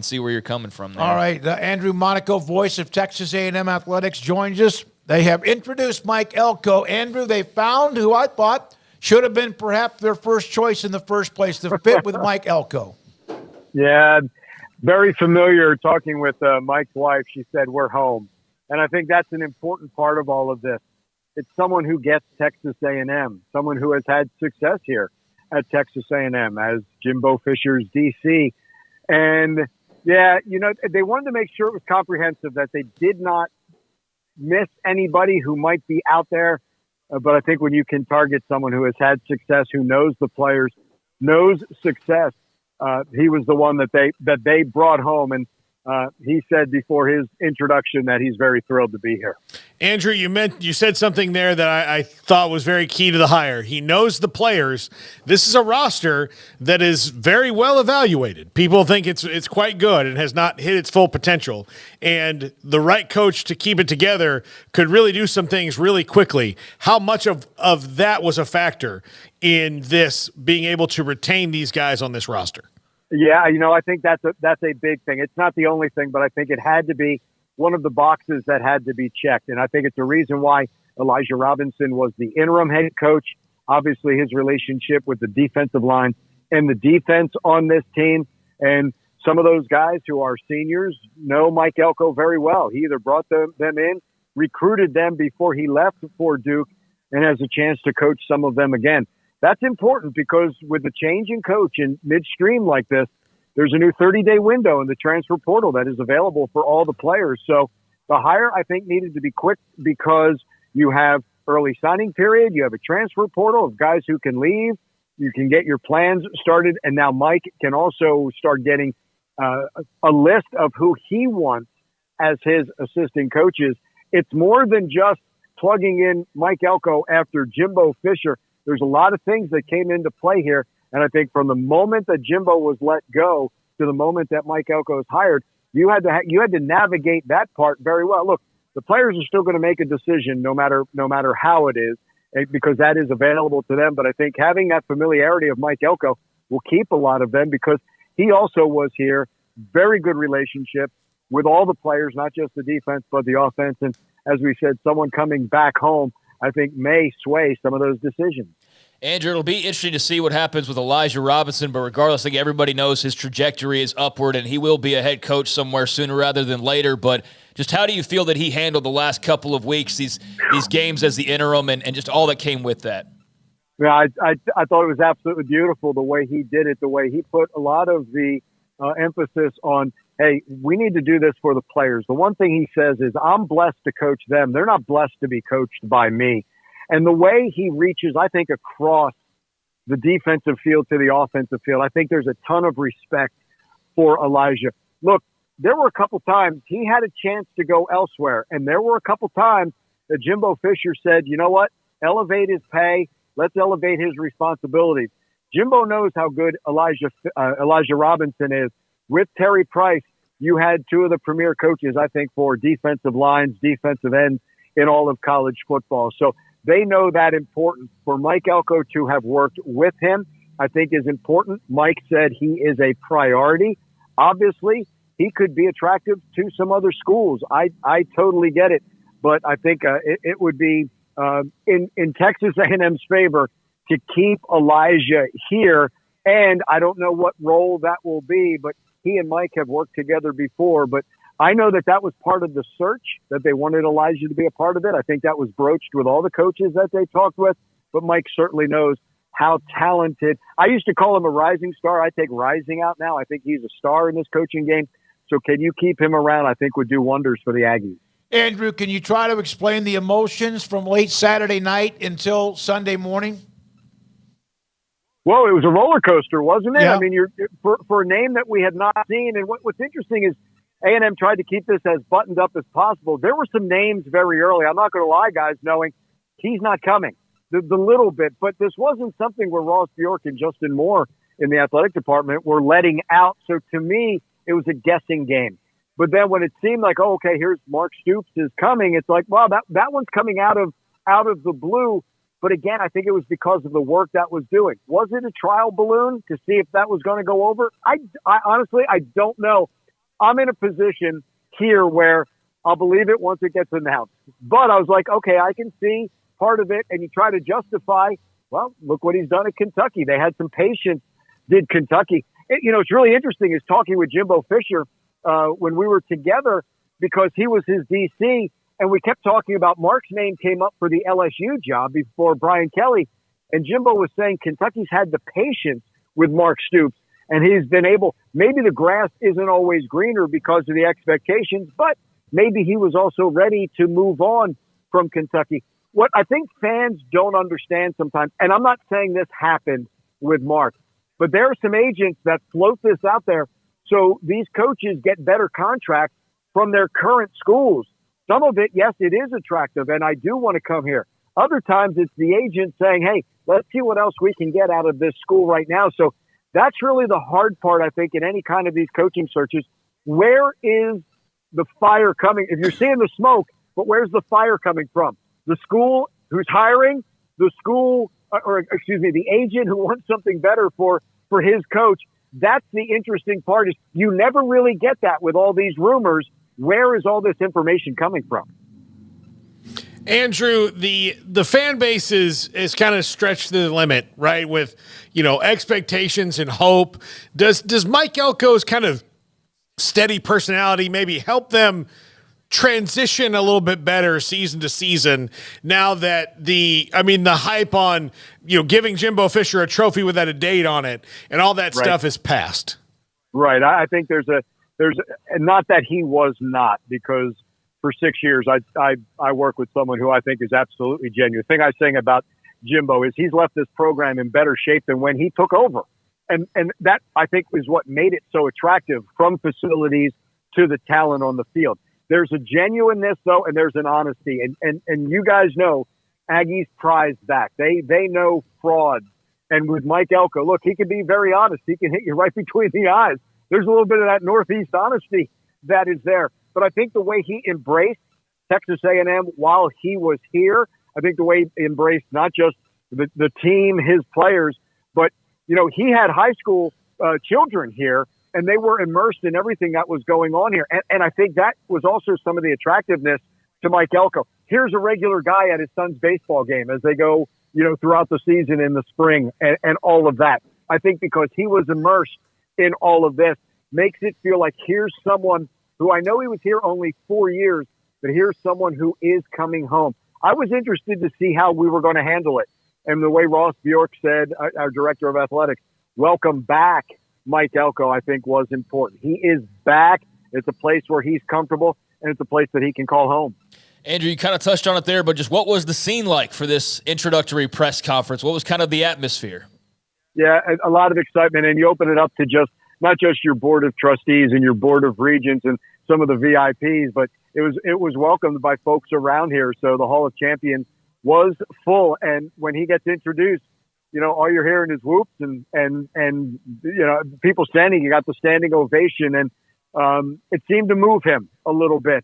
see where you're coming from there. All right, Andrew Monaco, voice of Texas A&M Athletics, joins us. They have introduced Mike Elko. Andrew, they found who I thought should have been perhaps their first choice in the first place to fit with Mike Elko. Yeah, very familiar talking with Mike's wife. She said, we're home. And I think that's an important part of all of this. It's someone who gets Texas A&M, someone who has had success here at Texas A&M as Jimbo Fisher's DC. And, yeah, they wanted to make sure it was comprehensive, that they did not miss anybody who might be out there. But I think when you can target someone who has had success, who knows the players, knows success, he was the one that they brought home. And he said before his introduction that he's very thrilled to be here. Andrew, you said something there that I thought was very key to the hire. He knows the players. This is a roster that is very well evaluated. People think it's quite good and has not hit its full potential. And the right coach to keep it together could really do some things really quickly. How much of that was a factor in this being able to retain these guys on this roster? Yeah, I think that's a big thing. It's not the only thing, but I think it had to be one of the boxes that had to be checked. And I think it's the reason why Elijah Robinson was the interim head coach. Obviously, his relationship with the defensive line and the defense on this team. And some of those guys who are seniors know Mike Elko very well. He either brought them in, recruited them before he left for Duke, and has a chance to coach some of them again. That's important because with the change in coach in midstream like this, there's a new 30-day window in the transfer portal that is available for all the players. So the hire, I think, needed to be quick because you have early signing period, you have a transfer portal of guys who can leave, you can get your plans started, and now Mike can also start getting a list of who he wants as his assistant coaches. It's more than just plugging in Mike Elko after Jimbo Fisher. There's a lot of things that came into play here. And I think from the moment that Jimbo was let go to the moment that Mike Elko was hired, you had to navigate that part very well. Look, the players are still going to make a decision no matter how it is, because that is available to them. But I think having that familiarity of Mike Elko will keep a lot of them because he also was here, very good relationship with all the players, not just the defense, but the offense. And as we said, someone coming back home, I think may sway some of those decisions. Andrew, it'll be interesting to see what happens with Elijah Robinson, but regardless, I think everybody knows his trajectory is upward, and he will be a head coach somewhere sooner rather than later. But just how do you feel that he handled the last couple of weeks, these games as the interim, and just all that came with that? Yeah, I thought it was absolutely beautiful the way he did it, the way he put a lot of the emphasis on, hey, we need to do this for the players. The one thing he says is, I'm blessed to coach them. They're not blessed to be coached by me. And the way he reaches, I think, across the defensive field to the offensive field, I think there's a ton of respect for Elijah. Look, there were a couple times he had a chance to go elsewhere. And there were a couple times that Jimbo Fisher said, you know what, elevate his pay. Let's elevate his responsibilities. Jimbo knows how good Elijah Robinson is. With Terry Price, you had two of the premier coaches, I think, for defensive lines, defensive ends in all of college football. So they know that important. For Mike Elko to have worked with him, I think is important. Mike said he is a priority. Obviously, he could be attractive to some other schools. I totally get it. But I think it would be in Texas A&M's favor to keep Elijah here. And I don't know what role that will be, but he and Mike have worked together before. But I know that was part of the search, that they wanted Elijah to be a part of it. I think that was broached with all the coaches that they talked with. But Mike certainly knows how talented. I used to call him a rising star. I take rising out now. I think he's a star in this coaching game. So can you keep him around? I think would do wonders for the Aggies. Andrew, can you try to explain the emotions from late Saturday night until Sunday morning? Well, it was a roller coaster, wasn't it? Yeah. I mean, you're for a name that we had not seen. And what's interesting is A&M tried to keep this as buttoned up as possible. There were some names very early. I'm not going to lie, guys, knowing he's not coming. The little bit. But this wasn't something where Ross Bjork and Justin Moore in the athletic department were letting out. So to me, it was a guessing game. But then when it seemed like, oh, okay, here's Mark Stoops is coming, it's like, well, that one's coming out of the blue. But again, I think it was because of the work that was doing. Was it a trial balloon to see if that was going to go over? I honestly, I don't know. I'm in a position here where I'll believe it once it gets announced. But I was like, okay, I can see part of it. And you try to justify, well, look what he's done at Kentucky. They had some patience, did Kentucky. It's really interesting is talking with Jimbo Fisher when we were together because he was his DC. And we kept talking about Mark's name came up for the LSU job before Brian Kelly. And Jimbo was saying Kentucky's had the patience with Mark Stoops. And he's been able, maybe the grass isn't always greener because of the expectations, but maybe he was also ready to move on from Kentucky. What I think fans don't understand sometimes, and I'm not saying this happened with Mark, but there are some agents that float this out there so these coaches get better contracts from their current schools. Some of it, yes, it is attractive, and I do want to come here. Other times it's the agent saying, hey, let's see what else we can get out of this school right now. So that's really the hard part, I think, in any kind of these coaching searches. Where is the fire coming? If you're seeing the smoke, but where's the fire coming from? The school who's hiring, the school, the agent who wants something better for his coach. That's the interesting part is you never really get that with all these rumors. Where is all this information coming from? Andrew, the fan base is kind of stretched to the limit, right? With, expectations and hope. Does Mike Elko's kind of steady personality maybe help them transition a little bit better season to season now that the hype on, giving Jimbo Fisher a trophy without a date on it and all that stuff is past? Right. I think there's not that he was not, because for 6 years I work with someone who I think is absolutely genuine. The thing I was saying about Jimbo is he's left this program in better shape than when he took over. And that, I think, is what made it so attractive, from facilities to the talent on the field. There's a genuineness, though, and there's an honesty. And you guys know Aggies prize that. They know fraud. And with Mike Elko, look, he can be very honest. He can hit you right between the eyes. There's a little bit of that Northeast honesty that is there. But I think the way he embraced Texas A&M while he was here, I think the way he embraced not just the team, his players, but, he had high school children here, and they were immersed in everything that was going on here. And I think that was also some of the attractiveness to Mike Elko. Here's a regular guy at his son's baseball game as they go, throughout the season in the spring and all of that. I think because he was immersed in all of this makes it feel like here's someone who, I know he was here only 4 years, but here's someone who is coming home. I was interested to see how we were going to handle it. And the way Ross Bjork said, our director of athletics, welcome back Mike Elko, I think was important. He is back. It's a place where he's comfortable, and it's a place that he can call home. Andrew, you kind of touched on it there, but just what was the scene like for this introductory press conference? What was kind of the atmosphere? Yeah, a lot of excitement, and you open it up to just not just your board of trustees and your board of regents and some of the VIPs, but it was welcomed by folks around here. So the Hall of Champions was full, and when he gets introduced, all you're hearing is whoops and people standing. You got the standing ovation, and it seemed to move him a little bit.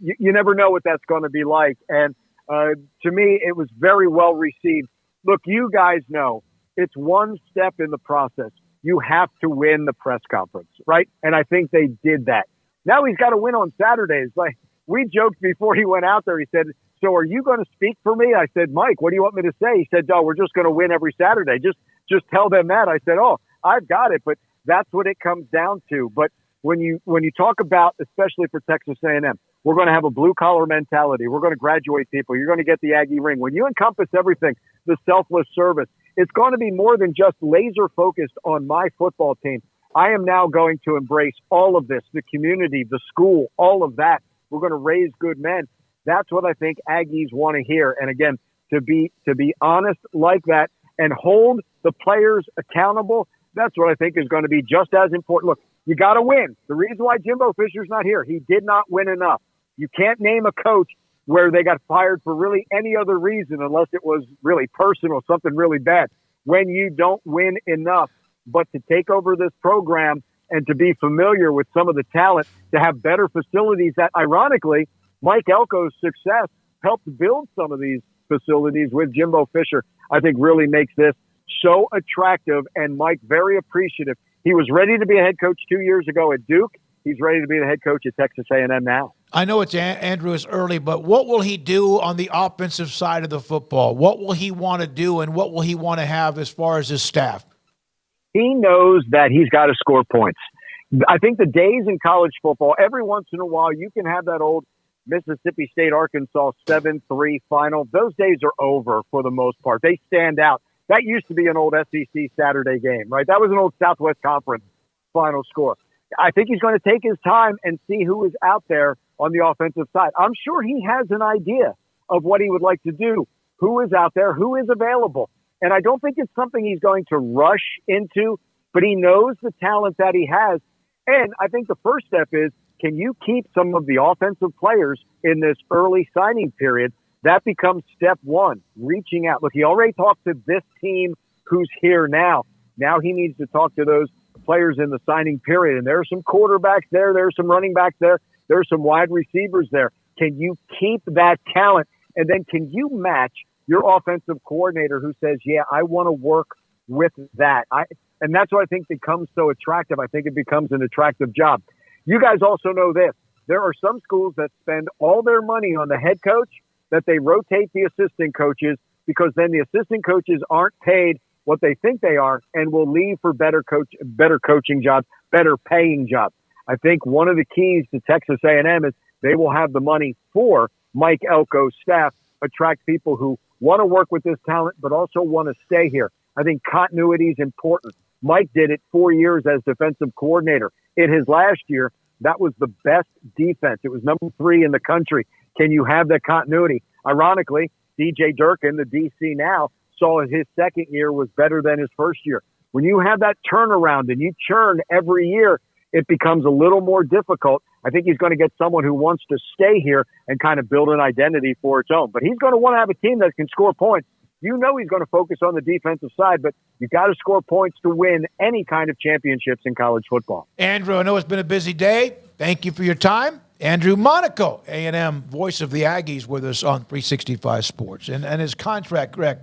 You never know what that's going to be like, and to me, it was very well received. Look, you guys know it's one step in the process. You have to win the press conference, right? And I think they did that. Now he's got to win on Saturdays. Like we joked before he went out there, he said, so are you going to speak for me? I said, Mike, what do you want me to say? He said, no, we're just going to win every Saturday. Just tell them that. I said, oh, I've got it. But that's what it comes down to. But when you talk about, especially for Texas A&M, we're going to have a blue collar mentality. We're going to graduate people. You're going to get the Aggie ring. When you encompass everything, the selfless service, it's going to be more than just laser focused on my football team. I am now going to embrace all of this, the community, the school, all of that. We're going to raise good men. That's what I think Aggies want to hear. And again, to be honest like that and hold the players accountable, that's what I think is going to be just as important. Look, you got to win. The reason why Jimbo Fisher's not here, he did not win enough. You can't name a coach where they got fired for really any other reason unless it was really personal, something really bad. When you don't win enough, but to take over this program and to be familiar with some of the talent, to have better facilities that, ironically, Mike Elko's success helped build some of these facilities with Jimbo Fisher, I think really makes this so attractive, and Mike very appreciative. He was ready to be a head coach 2 years ago at Duke. he's ready to be the head coach at Texas A&M now. I know Andrew is early, but what will he do on the offensive side of the football? What will he want to do, and what will he want to have as far as his staff? He knows that he's got to score points. I think the days in college football, every once in a while, you can have that old Mississippi State, Arkansas 7-3 final. Those days are over for the most part. They stand out. That used to be an old SEC Saturday game, right? That was an old Southwest Conference final score. I think he's going to take his time and see who is out there on the offensive side. I'm sure he has an idea of what he would like to do, who is out there, who is available. And I don't think it's something he's going to rush into, but he knows the talent that he has. And I think the first step is, can you keep some of the offensive players in this early signing period? That becomes step one, reaching out. Look, he already talked to this team who's here now. Now he needs to talk to those players in the signing period. And there are some quarterbacks there. There are some running backs there. There are some wide receivers there. Can you keep that talent? And then can you match your offensive coordinator who says, yeah, I want to work with that? And that's what I think becomes so attractive. I think it becomes an attractive job. You guys also know this. There are some schools that spend all their money on the head coach, that they rotate the assistant coaches, because then the assistant coaches aren't paid what they think they are and will leave for better coaching jobs, better paying jobs. I think one of the keys to Texas A&M is they will have the money for Mike Elko's staff, attract people who want to work with this talent but also want to stay here. I think continuity is important. Mike did it 4 years as defensive coordinator. In his last year, that was the best defense. It was number 3 in the country. Can you have that continuity? Ironically, DJ Durkin, the DC now, saw his second year was better than his first year. When you have that turnaround and you churn every year, it becomes a little more difficult. I think he's going to get someone who wants to stay here and kind of build an identity for its own. But he's going to want to have a team that can score points. You know he's going to focus on the defensive side, but you got to score points to win any kind of championships in college football. Andrew, I know it's been a busy day. Thank you for your time. Andrew Monaco, A&M, voice of the Aggies, with us on 365 Sports. And his contract, Greg,